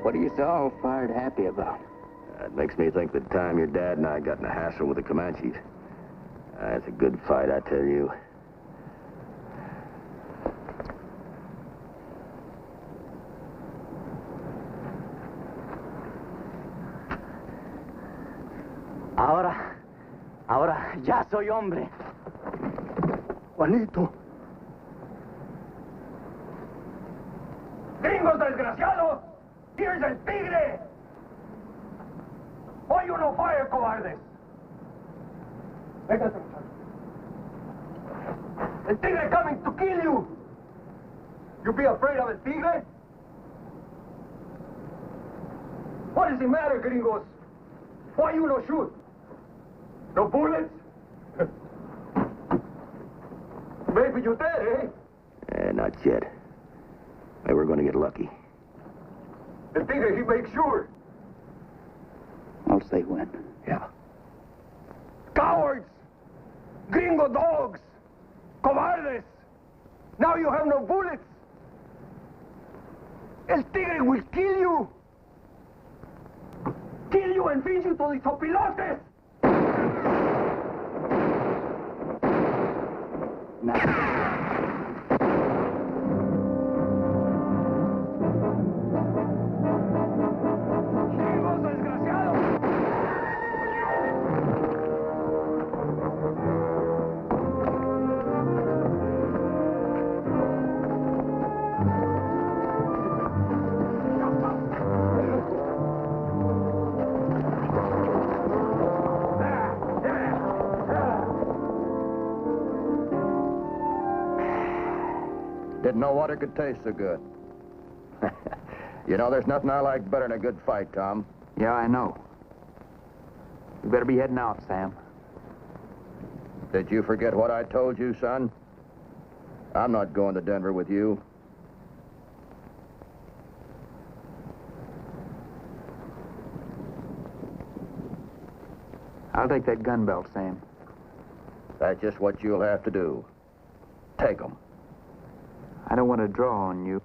What are you so all fired happy about? It makes me think the time your dad and I got in a hassle with the Comanches. That's a good fight, I tell you. Ahora, ya soy hombre. Juanito. ¡Gringos desgraciados! ¡Here's el tigre! ¡Hoy uno fire, cobardes! Véngase, muchachos. El tigre coming to kill you! You be afraid of el tigre? What is the matter, gringos? Why you no shoot? No bullets? Maybe you dead, eh? Not yet. Maybe we're going to get lucky. El tigre, he makes sure. I'll say when. Yeah. Cowards! Gringo dogs! Cobardes! Now you have no bullets! El tigre will kill you! Kill you and feed you to the sopilotes! now. Didn't know water could taste so good. You know, there's nothing I like better than a good fight, Tom. Yeah, I know. We better be heading out, Sam. Did you forget what I told you, son? I'm not going to Denver with you. I'll take that gun belt, Sam. That's just what you'll have to do. Take 'em. I don't want to draw on you.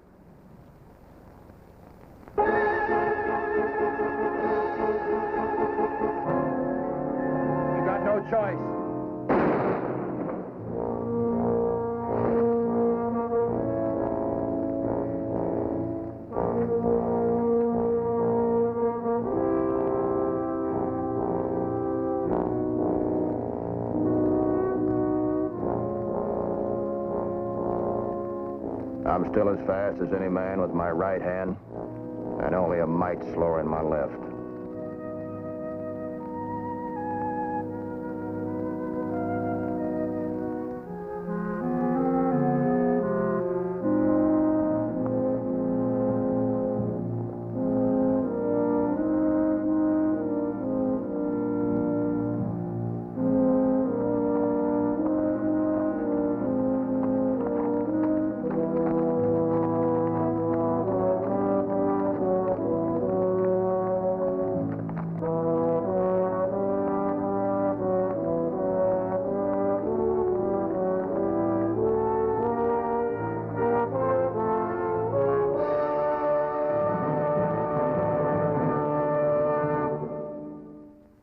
You got no choice. I'm still as fast as any man with my right hand, and only a mite slower in my left.